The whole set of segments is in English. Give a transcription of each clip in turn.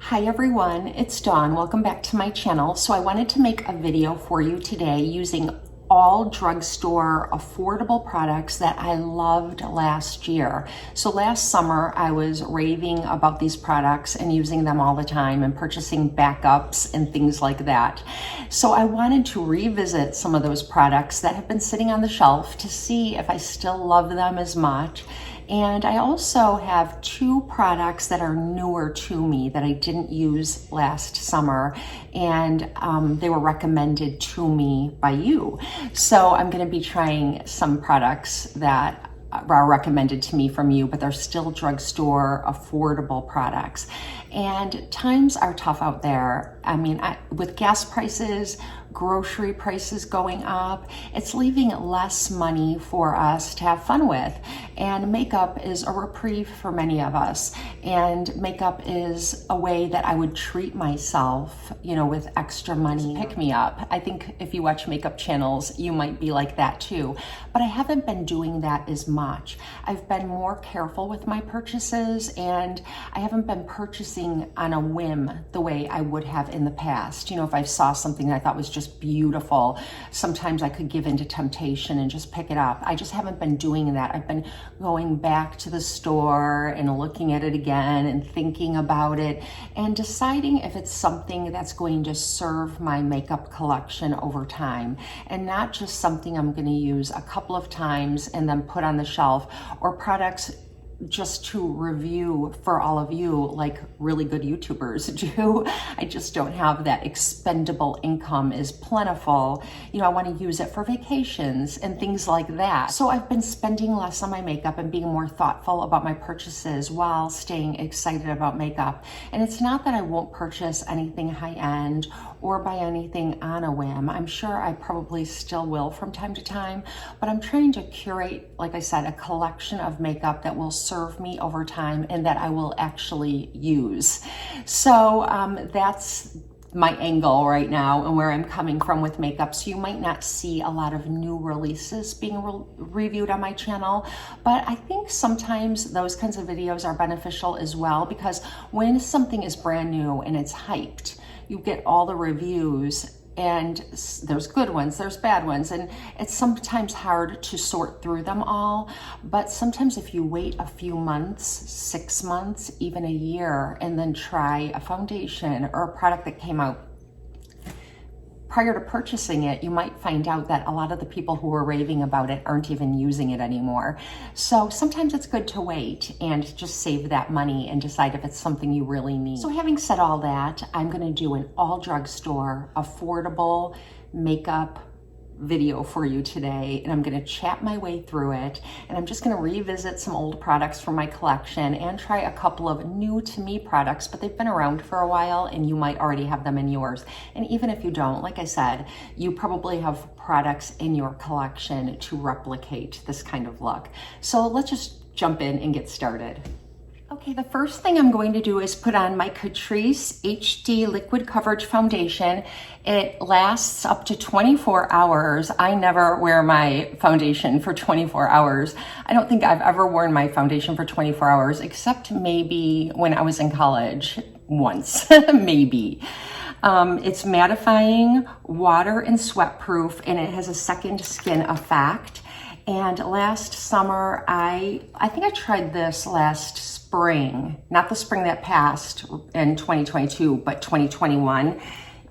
Hi everyone, it's Dawn. Welcome back to my channel. So I wanted to make a video for you today using all drugstore affordable products that I loved last year. So last summer I was raving about these products and using them all the time and purchasing backups and things like that. So I wanted to revisit some of those products that have been sitting on the shelf to see if I still love them as much. And I also have two products that are newer to me that I didn't use last summer, and they were recommended to me by you. So I'm going to be trying some products that are recommended to me from you, but they're still drugstore affordable products. And times are tough out there. I mean, with gas prices, grocery prices going up, it's leaving less money for us to have fun with. And makeup is a reprieve for many of us. And makeup is a way that I would treat myself, with extra money. Pick me up. I think if you watch makeup channels, you might be like that too. But I haven't been doing that as much. I've been more careful with my purchases, and I haven't been purchasing on a whim the way I would have in the past. If I saw something that I thought was just beautiful, sometimes I could give into temptation and just pick it up. I just haven't been doing that. I've been going back to the store and looking at it again and thinking about it and deciding if it's something that's going to serve my makeup collection over time, and not just something I'm going to use a couple of times and then put on the shelf, or products just to review for all of you like really good YouTubers do. I just don't have that expendable income is plentiful. I want to use it for vacations and things like that. So I've been spending less on my makeup and being more thoughtful about my purchases while staying excited about makeup. And it's not that I won't purchase anything high-end or buy anything on a whim. I'm sure I probably still will from time to time, but I'm trying to curate, like I said, a collection of makeup that will serve me over time and that I will actually use. So that's my angle right now and where I'm coming from with makeup. So you might not see a lot of new releases being reviewed on my channel, but I think sometimes those kinds of videos are beneficial as well, because when something is brand new and it's hyped, you get all the reviews, and there's good ones, there's bad ones, and it's sometimes hard to sort through them all. But sometimes if you wait a few months, 6 months, even a year, and then try a foundation or a product that came out prior to purchasing it, you might find out that a lot of the people who were raving about it aren't even using it anymore. So sometimes it's good to wait and just save that money and decide if it's something you really need. So having said all that, I'm going to do an all drugstore affordable makeup video for you today, and I'm going to chat my way through it, and I'm just going to revisit some old products from my collection and try a couple of new to me products, but they've been around for a while and you might already have them in yours. And even if you don't, like I said, you probably have products in your collection to replicate this kind of look. So let's just jump in and get started. Okay, the first thing I'm going to do is put on my Catrice HD Liquid Coverage Foundation. It lasts up to 24 hours. I never wear my foundation for 24 hours. I don't think I've ever worn my foundation for 24 hours, except maybe when I was in college once, maybe. It's mattifying, water and sweat proof, and it has a second skin effect. And last summer, I think I tried this last spring, not the spring that passed in 2022, but 2021.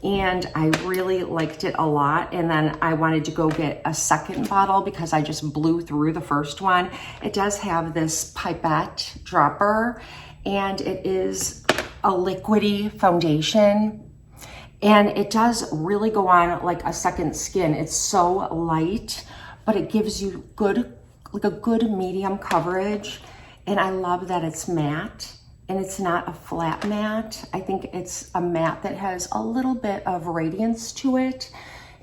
And I really liked it a lot. And then I wanted to go get a second bottle because I just blew through the first one. It does have this pipette dropper, and it is a liquidy foundation. And it does really go on like a second skin. It's so light, but it gives you a good medium coverage. And I love that it's matte and it's not a flat matte. I think it's a matte that has a little bit of radiance to it.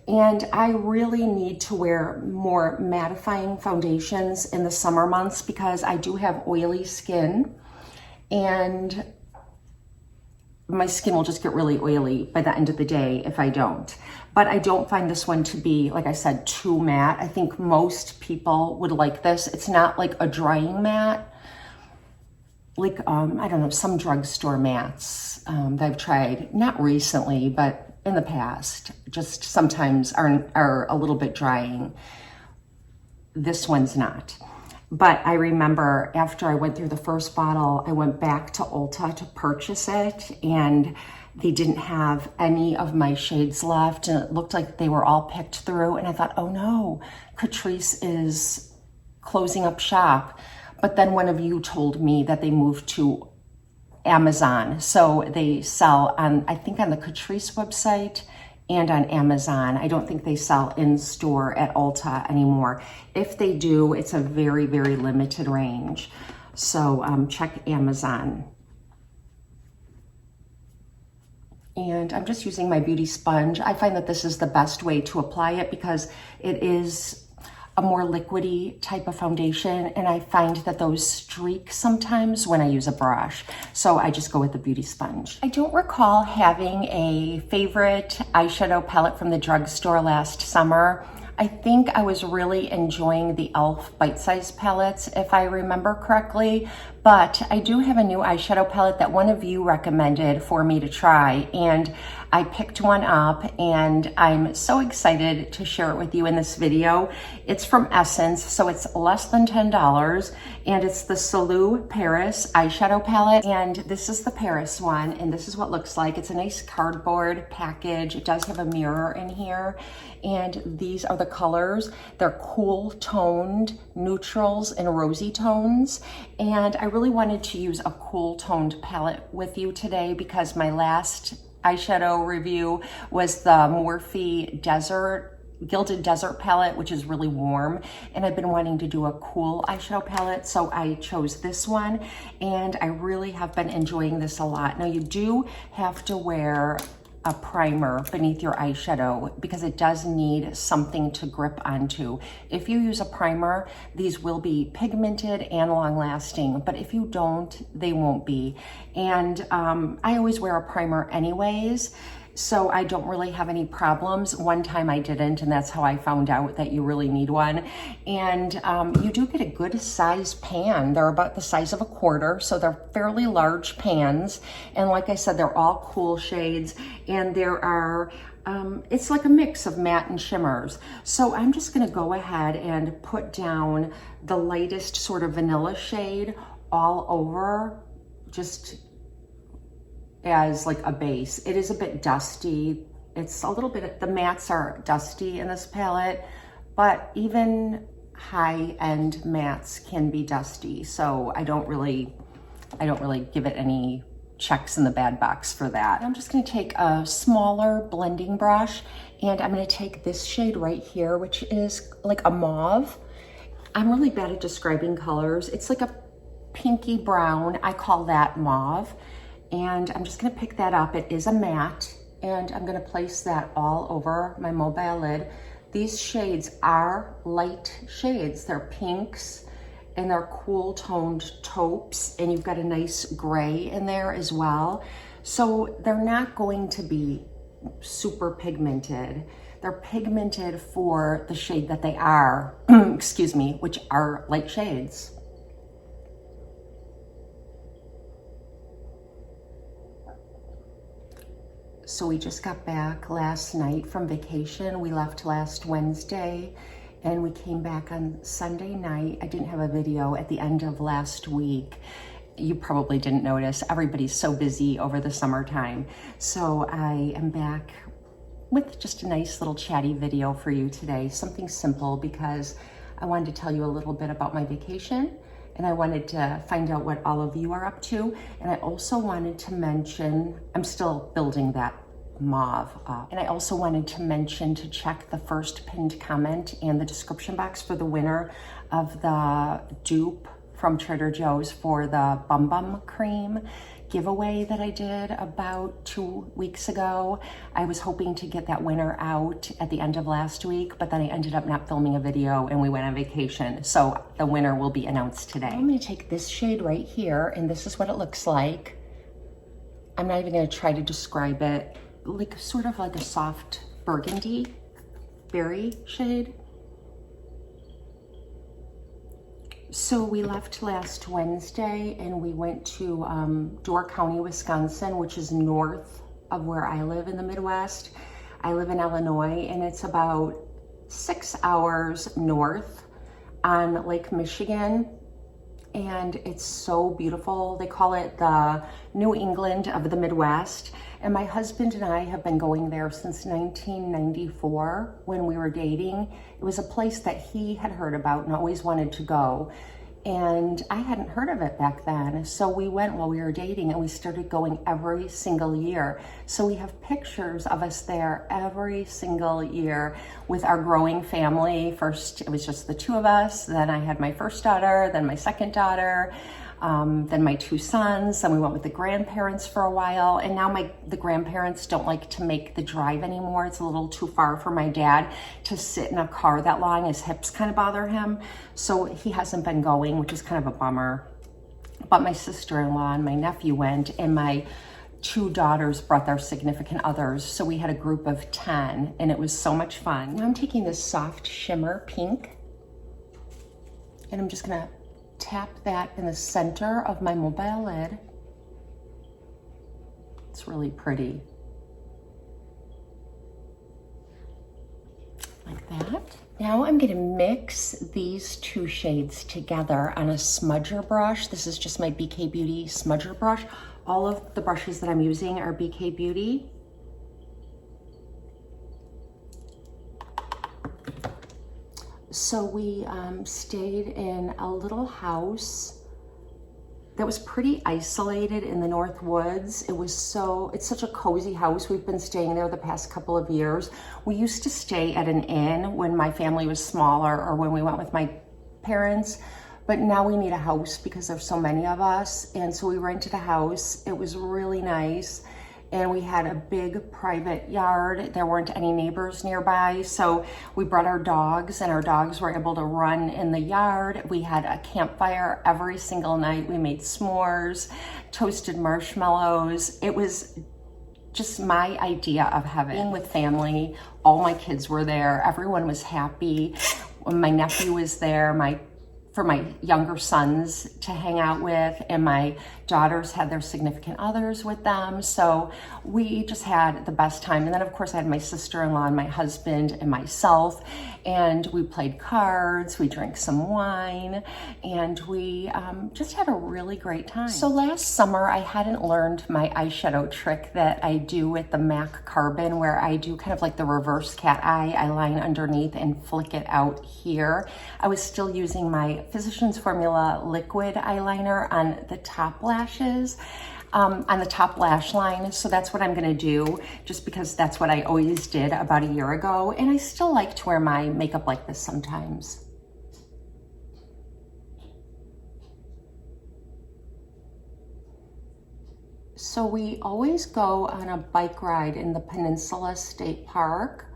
And I really need to wear more mattifying foundations in the summer months because I do have oily skin, and my skin will just get really oily by the end of the day if I don't. But I don't find this one to be, like I said, too matte. I think most people would like this. It's not like a drying matte. like, I don't know, some drugstore mattes that I've tried, not recently, but in the past, just sometimes are a little bit drying. This one's not. But I remember after I went through the first bottle, I went back to Ulta to purchase it, and they didn't have any of my shades left, and it looked like they were all picked through, and I thought, oh no, Catrice is closing up shop. But then one of you told me that they moved to Amazon. So they sell on, I think on the Catrice website and on Amazon. I don't think they sell in store at Ulta anymore. If they do, it's a very, very limited range. So check Amazon. And I'm just using my beauty sponge. I find that this is the best way to apply it because it is a more liquidy type of foundation, and I find that those streak sometimes when I use a brush. So I just go with the beauty sponge. I don't recall having a favorite eyeshadow palette from the drugstore last summer. I think I was really enjoying the e.l.f. bite-size palettes, if I remember correctly, but I do have a new eyeshadow palette that one of you recommended for me to try, and I picked one up, and I'm so excited to share it with you in this video. It's from Essence, so it's less than $10, and it's the Salou Paris eyeshadow palette, and this is the Paris one, and this is what it looks like. It's a nice cardboard package. It does have a mirror in here, and these are the colors. They're cool toned neutrals and rosy tones, and I really wanted to use a cool toned palette with you today because my last eyeshadow review was the Morphe Gilded Desert palette, which is really warm, and I've been wanting to do a cool eyeshadow palette, so I chose this one, and I really have been enjoying this a lot. Now, you do have to wear a primer beneath your eyeshadow because it does need something to grip onto. If you use a primer, these will be pigmented and long-lasting, but if you don't, they won't be. And I always wear a primer anyways, so I don't really have any problems. One time I didn't, and that's how I found out that you really need one. And you do get a good size pan. They're about the size of a quarter, so they're fairly large pans. And like I said, they're all cool shades, and there are, it's like a mix of matte and shimmers. So I'm just gonna go ahead and put down the lightest sort of vanilla shade all over, just as like a base. It is a bit dusty. It's a little bit, the mattes are dusty in this palette, but even high-end mattes can be dusty. So I don't really give it any checks in the bad box for that. I'm just gonna take a smaller blending brush, and I'm gonna take this shade right here, which is like a mauve. I'm really bad at describing colors. It's like a pinky brown. I call that mauve. And I'm just gonna pick that up. It is a matte, and I'm gonna place that all over my mobile lid. These shades are light shades. They're pinks, and they're cool toned taupes, and you've got a nice gray in there as well. So they're not going to be super pigmented. They're pigmented for the shade that they are, excuse me, which are light shades. So we just got back last night from vacation. We left last Wednesday and we came back on Sunday night. I didn't have a video at the end of last week. You probably didn't notice. Everybody's so busy over the summertime. So I am back with just a nice little chatty video for you today. Something simple because I wanted to tell you a little bit about my vacation, and I wanted to find out what all of you are up to. And I also wanted to mention, I'm still building that mauve up. And I also wanted to mention to check the first pinned comment and the description box for the winner of the dupe from Trader Joe's for the Bum Bum Cream giveaway that I did about 2 weeks ago. I was hoping to get that winner out at the end of last week, but then I ended up not filming a video and we went on vacation. So the winner will be announced today. I'm gonna take this shade right here, and this is what it looks like. I'm not even gonna try to describe it. Like sort of like a soft burgundy berry shade. So we left last Wednesday and we went to Door County, Wisconsin, which is north of where I live in the Midwest. I live in Illinois and it's about 6 hours north on Lake Michigan. And it's so beautiful. They call it the New England of the Midwest. And my husband and I have been going there since 1994 when we were dating. It was a place that he had heard about and always wanted to go. And I hadn't heard of it back then. So we went while we were dating and we started going every single year. So we have pictures of us there every single year with our growing family. First, it was just the two of us. Then I had my first daughter, then my second daughter, then my two sons. Then we went with the grandparents for a while. And now the grandparents don't like to make the drive anymore. It's a little too far for my dad to sit in a car that long. His hips kind of bother him. So he hasn't been going, which is kind of a bummer. But my sister-in-law and my nephew went, and my two daughters brought their significant others. So we had a group of 10 and it was so much fun. Now I'm taking this soft shimmer pink and I'm just gonna tap that in the center of my mobile lid. It's really pretty. Like that. Now I'm gonna mix these two shades together on a smudger brush. This is just my BK Beauty smudger brush. All of the brushes that I'm using are BK Beauty. So we stayed in a little house that was pretty isolated in the North Woods. It's such a cozy house. We've been staying there the past couple of years. We used to stay at an inn when my family was smaller or when we went with my parents, but now we need a house because there's so many of us. And so we rented a house. It was really nice. And we had a big private yard. There weren't any neighbors nearby. So we brought our dogs and our dogs were able to run in the yard. We had a campfire every single night. We made s'mores, toasted marshmallows. It was just my idea of heaven. Being with family, all my kids were there. Everyone was happy. My nephew was there, for my younger sons to hang out with, and my daughters had their significant others with them. So we just had the best time. And then of course I had my sister-in-law and my husband and myself, and we played cards, we drank some wine, and we just had a really great time. So last summer I hadn't learned my eyeshadow trick that I do with the MAC Carbon, where I do kind of like the reverse cat eye. I line underneath and flick it out here. I was still using my Physicians Formula liquid eyeliner on the top lashes, on the top lash line. So that's what I'm gonna do, just because that's what I always did about a year ago. And I still like to wear my makeup like this sometimes. So we always go on a bike ride in the Peninsula State Park,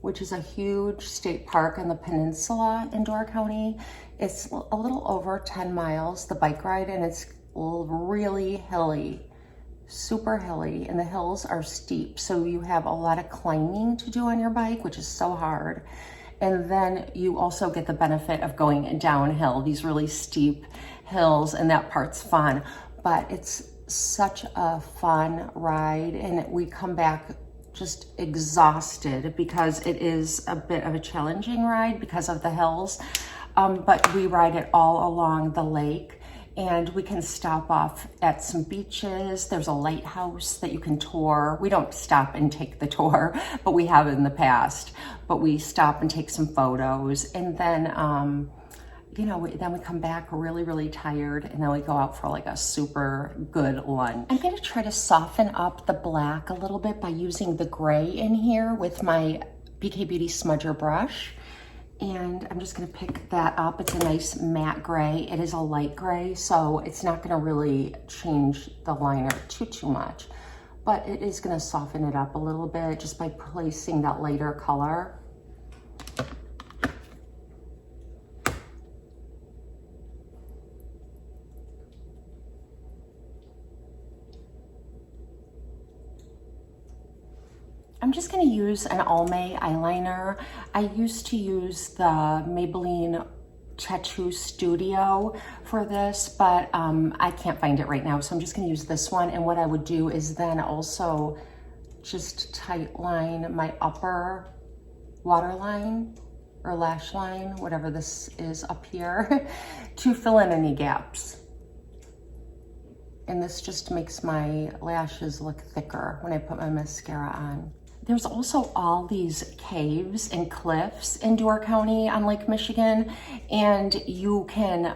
which is a huge state park in the peninsula in Door County. It's a little over 10 miles, the bike ride, and it's really hilly, super hilly, and the hills are steep. So you have a lot of climbing to do on your bike, which is so hard. And then you also get the benefit of going downhill, these really steep hills, and that part's fun. But it's such a fun ride, and we come back just exhausted because it is a bit of a challenging ride because of the hills. But we ride it all along the lake, and we can stop off at some beaches. There's a lighthouse that you can tour. We don't stop and take the tour, but we have in the past. But we stop and take some photos, and then then we come back really, really tired, and then we go out for like a super good lunch. I'm gonna try to soften up the black a little bit by using the gray in here with my BK Beauty smudger brush. And I'm just gonna pick that up. It's a nice matte gray. It is a light gray, so it's not gonna really change the liner too much, but it is gonna soften it up a little bit just by placing that lighter color. I'm just gonna use an Almay eyeliner. I used to use the Maybelline Tattoo Studio for this, but I can't find it right now, so I'm just gonna use this one. And what I would do is then also just tight line my upper waterline or lash line, whatever this is up here, to fill in any gaps. And this just makes my lashes look thicker when I put my mascara on. There's also all these caves and cliffs in Door County on Lake Michigan, and you can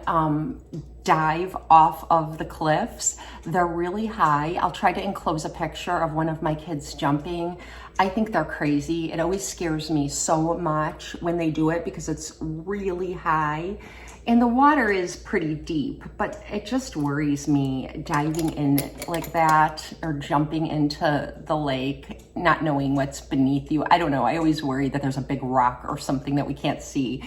dive off of the cliffs. They're really high. I'll try to enclose a picture of one of my kids jumping. I think they're crazy. It always scares me so much when they do it because it's really high. And the water is pretty deep, but it just worries me diving in like that or jumping into the lake, not knowing what's beneath you. I don't know. I always worry that there's a big rock or something that we can't see.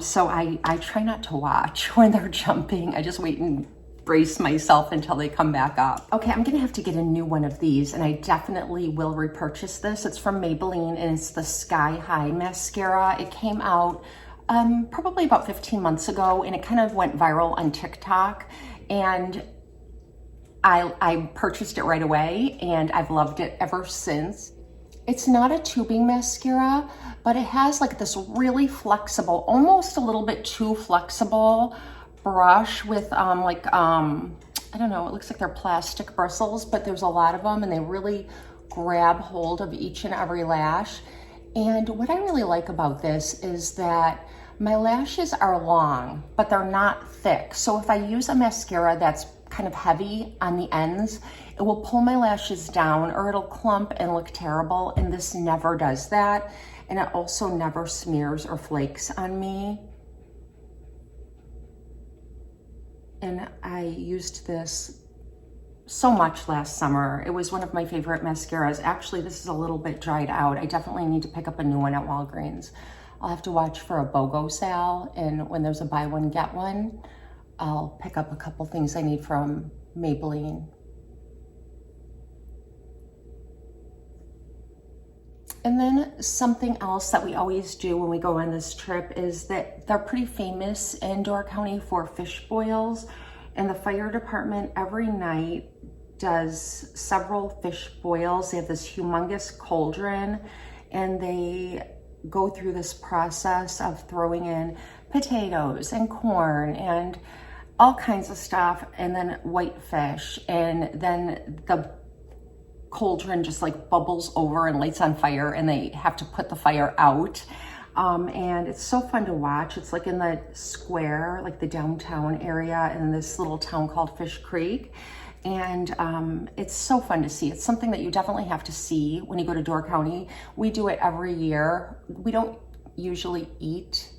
So I try not to watch when they're jumping. I just wait and brace myself until they come back up. Okay, I'm gonna have to get a new one of these, and I definitely will repurchase this. It's from Maybelline, and it's the Sky High Mascara. It came out probably about 15 months ago, and it kind of went viral on TikTok, and I purchased it right away, and I've loved it ever since. It's not a tubing mascara, but it has like this really flexible, almost a little bit too flexible brush with I don't know, it looks like they're plastic bristles, but there's a lot of them, and they really grab hold of each and every lash. And what I really like about this is that my lashes are long, but they're not thick. So if I use a mascara that's kind of heavy on the ends, it will pull my lashes down, or it'll clump and look terrible. And this never does that. And it also never smears or flakes on me. And I used this so much last summer. It was one of my favorite mascaras. Actually, this is a little bit dried out. I definitely need to pick up a new one at Walgreens. I'll have to watch for a BOGO sale, and when there's a buy one, get one, I'll pick up a couple things I need from Maybelline. And then something else that we always do when we go on this trip is that they're pretty famous in Door County for fish boils, and the fire department every night does several fish boils. They have this humongous cauldron, and they go through this process of throwing in potatoes and corn and all kinds of stuff, and then white fish, and then the cauldron just like bubbles over and lights on fire, and they have to put the fire out. And it's so fun to watch. It's like in the square, like the downtown area in this little town called Fish Creek. And it's so fun to see. It's something that you definitely have to see when you go to Door County. We do it every year. We don't usually eat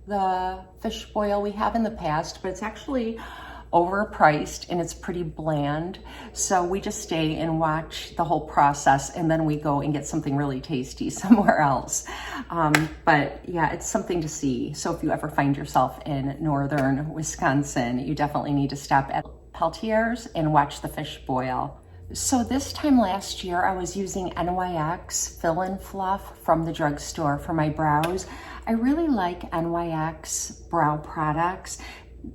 the fish boil. We have in the past, but it's actually overpriced and it's pretty bland. So we just stay and watch the whole process, and then we go and get something really tasty somewhere else. But yeah, it's something to see. So if you ever find yourself in northern Wisconsin, you definitely need to stop at Peltier's and watch the fish boil. So this time last year, I was using NYX Fill-In Fluff from the drugstore for my brows. I really like NYX brow products.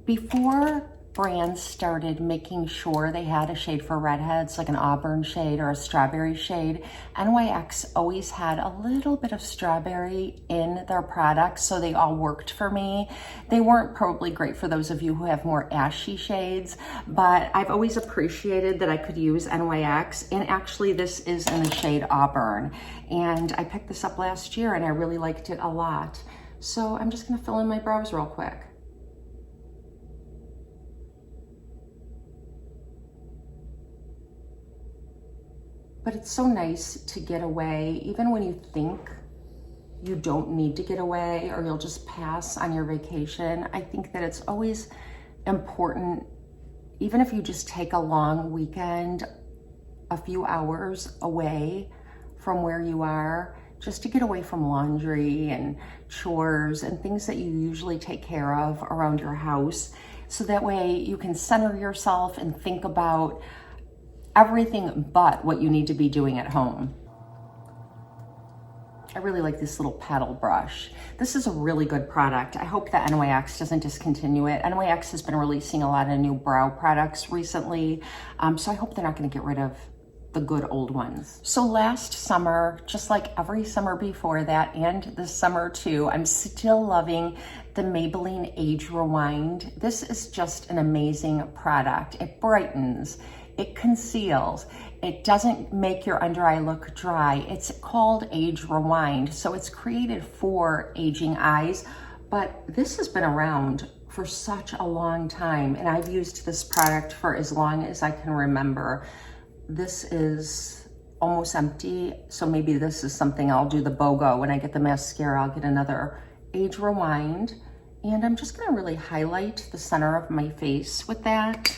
Before brands started making sure they had a shade for redheads, like an auburn shade or a strawberry shade, NYX always had a little bit of strawberry in their products, so they all worked for me. They weren't probably great for those of you who have more ashy shades, but I've always appreciated that I could use NYX, and actually this is in the shade Auburn, and I picked this up last year and I really liked it a lot. So I'm just gonna fill in my brows real quick. But it's so nice to get away, even when you think you don't need to get away or you'll just pass on your vacation. I think that it's always important, even if you just take a long weekend, a few hours away from where you are, just to get away from laundry and chores and things that you usually take care of around your house. So that way you can center yourself and think about everything but what you need to be doing at home. I really like this little paddle brush. This is a really good product. I hope that NYX doesn't discontinue it. NYX has been releasing a lot of new brow products recently, so I hope they're not going to get rid of the good old ones. So last summer, just like every summer before that, and this summer too, I'm still loving the Maybelline Age Rewind. This is just an amazing product. It brightens, it conceals, it doesn't make your under eye look dry. It's called Age Rewind, so it's created for aging eyes, but this has been around for such a long time, and I've used this product for as long as I can remember. This is almost empty, so maybe this is something I'll do the BOGO. When I get the mascara, I'll get another Age Rewind, and I'm just gonna really highlight the center of my face with that,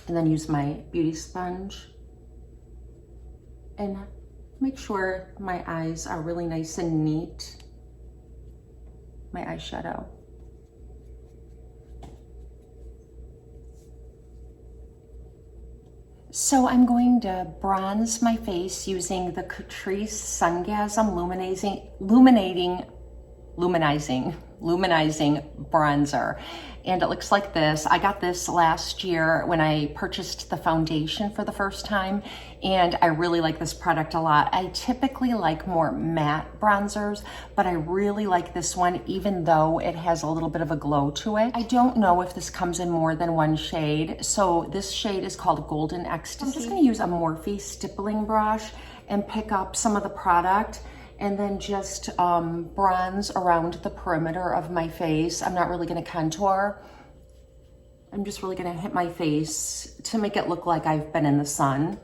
and then use my beauty sponge and make sure my eyes are really nice and neat, my eyeshadow. So I'm going to bronze my face using the Catrice Sungasm Luminizing bronzer. And it looks like this. I got this last year when I purchased the foundation for the first time, and I really like this product a lot. I typically like more matte bronzers, but I really like this one even though it has a little bit of a glow to it. I don't know if this comes in more than one shade, so this shade is called Golden Ecstasy. I'm just gonna use a Morphe stippling brush and pick up some of the product and then just bronze around the perimeter of my face. I'm not really gonna contour. I'm just really gonna hit my face to make it look like I've been in the sun.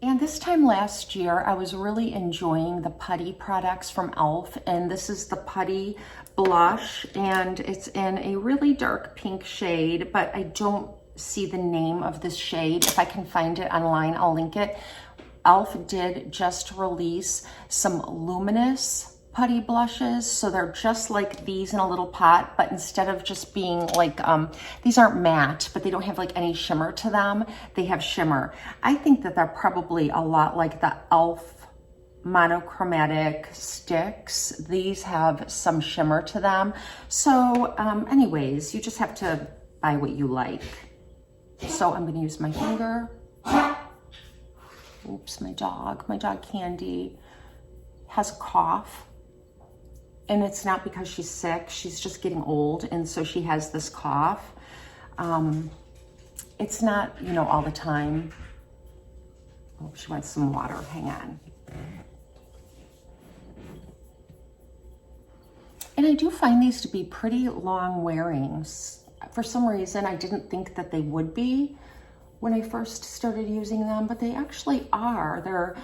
And this time last year, I was really enjoying the putty products from e.l.f. And this is the putty blush, and it's in a really dark pink shade, but I don't see the name of this shade. If I can find it online, I'll link it. e.l.f. did just release some luminous putty blushes, so they're just like these in a little pot, but instead of just being like, these aren't matte, but they don't have like any shimmer to them, they have shimmer. I think that they're probably a lot like the e.l.f. monochromatic sticks. These have some shimmer to them. So anyways, you just have to buy what you like. So I'm gonna use my finger. Oops, my dog Candy has a cough. And it's not because she's sick, she's just getting old, and so she has this cough. It's not, you know, all the time. Oh, she wants some water, hang on. And I do find these to be pretty long wearings. For some reason, I didn't think that they would be when I first started using them, but they actually are. They're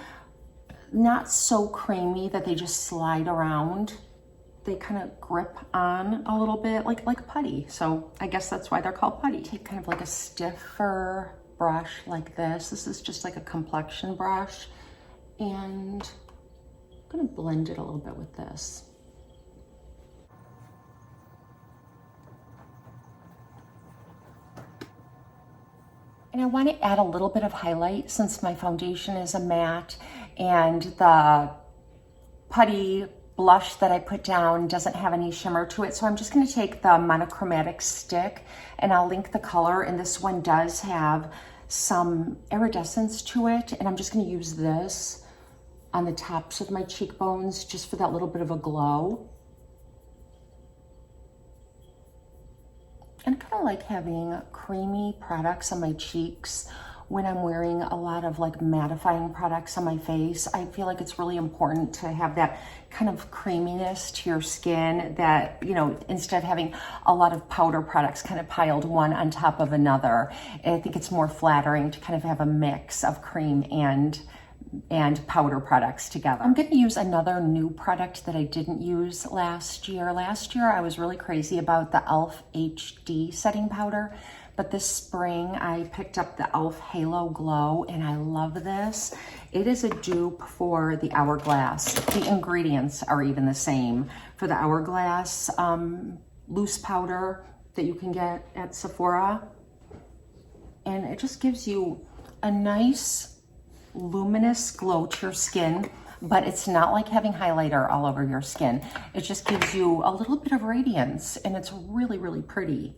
not so creamy that they just slide around. They kind of grip on a little bit like putty. So I guess that's why they're called putty. Take kind of like a stiffer brush like this. This is just like a complexion brush. And I'm gonna blend it a little bit with this. And I want to add a little bit of highlight since my foundation is a matte and the putty blush that I put down doesn't have any shimmer to it. So I'm just going to take the monochromatic stick and I'll link the color. And this one does have some iridescence to it. And I'm just going to use this on the tops of my cheekbones just for that little bit of a glow. And I kind of like having creamy products on my cheeks when I'm wearing a lot of like mattifying products on my face. I feel like it's really important to have that kind of creaminess to your skin that, you know, instead of having a lot of powder products kind of piled one on top of another. I think it's more flattering to kind of have a mix of cream and powder products together. I'm going to use another new product that I didn't use last year. Last year I was really crazy about the e.l.f. HD setting powder, but this spring I picked up the e.l.f. Halo Glow and I love this. It is a dupe for the Hourglass. The ingredients are even the same. For the Hourglass loose powder that you can get at Sephora, and it just gives you a nice luminous glow to your skin, but it's not like having highlighter all over your skin. It just gives you a little bit of radiance, and it's really, really pretty.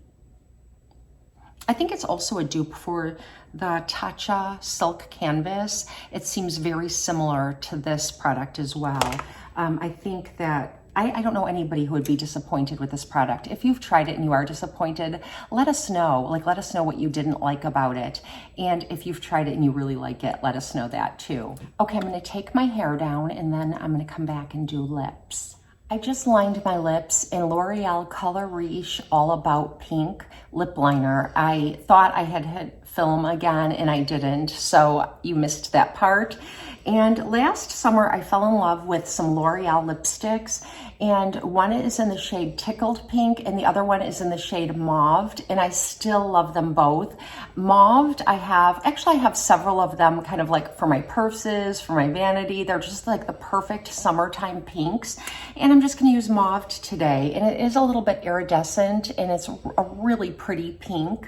I think it's also a dupe for the Tatcha Silk Canvas. It seems very similar to this product as well. I think that, I don't know anybody who would be disappointed with this product. If you've tried it and you are disappointed, let us know. Like, let us know what you didn't like about it. And if you've tried it and you really like it, let us know that too. Okay, I'm gonna take my hair down and then I'm gonna come back and do lips. I just lined my lips in L'Oreal Color Riche All About Pink lip liner. I thought I had hit film again and I didn't, so you missed that part. And last summer I fell in love with some L'Oreal lipsticks, and one is in the shade Tickled Pink and the other one is in the shade Mauved, and I still love them both. Mauved, I have several of them kind of like for my purses, for my vanity. They're just like the perfect summertime pinks, and I'm just gonna use Mauved today. And it is a little bit iridescent and it's a really pretty pink.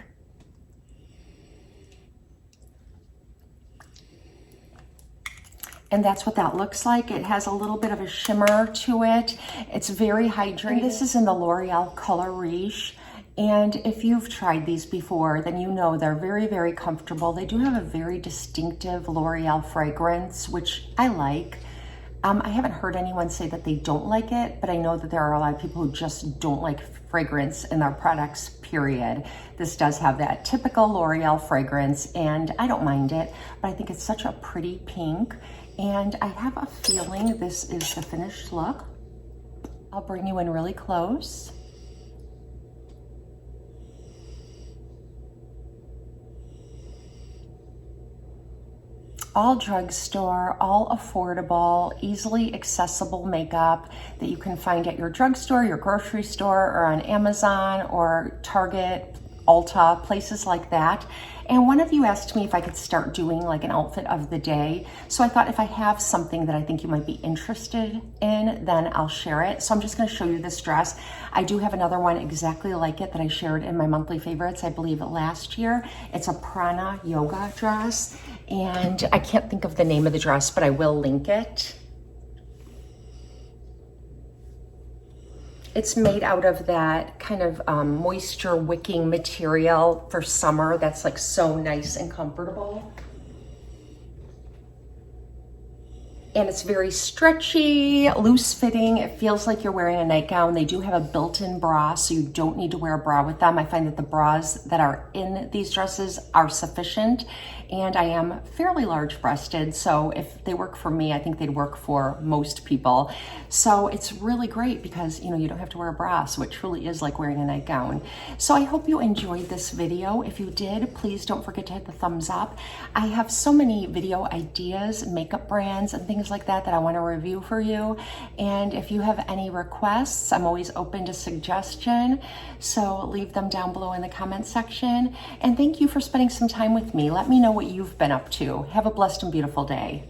And that's what that looks like. It has a little bit of a shimmer to it. It's very hydrating. And this is in the L'Oreal Color Riche. And if you've tried these before, then you know they're very, very comfortable. They do have a very distinctive L'Oreal fragrance, which I like. I haven't heard anyone say that they don't like it, but I know that there are a lot of people who just don't like fragrance in their products, period. This does have that typical L'Oreal fragrance, and I don't mind it, but I think it's such a pretty pink. And I have a feeling this is the finished look. I'll bring you in really close. All drugstore, all affordable, easily accessible makeup that you can find at your drugstore, your grocery store, or on Amazon or Target, Ulta, places like that. And one of you asked me if I could start doing like an outfit of the day. So I thought if I have something that I think you might be interested in, then I'll share it. So I'm just gonna show you this dress. I do have another one exactly like it that I shared in my monthly favorites, I believe last year. It's a Prana yoga dress. And I can't think of the name of the dress, but I will link it. It's made out of that kind of moisture wicking material for summer that's like so nice and comfortable. And it's very stretchy, loose fitting. It feels like you're wearing a nightgown. They do have a built-in bra, so you don't need to wear a bra with them. I find that the bras that are in these dresses are sufficient, and I am fairly large-breasted, so if they work for me, I think they'd work for most people. So it's really great because, you know, you don't have to wear a bra, so it truly is like wearing a nightgown. So I hope you enjoyed this video. If you did, please don't forget to hit the thumbs up. I have so many video ideas, makeup brands, and things like that I want to review for you. And if you have any requests, I'm always open to suggestion. So leave them down below in the comment section. And thank you for spending some time with me. Let me know what you've been up to. Have a blessed and beautiful day.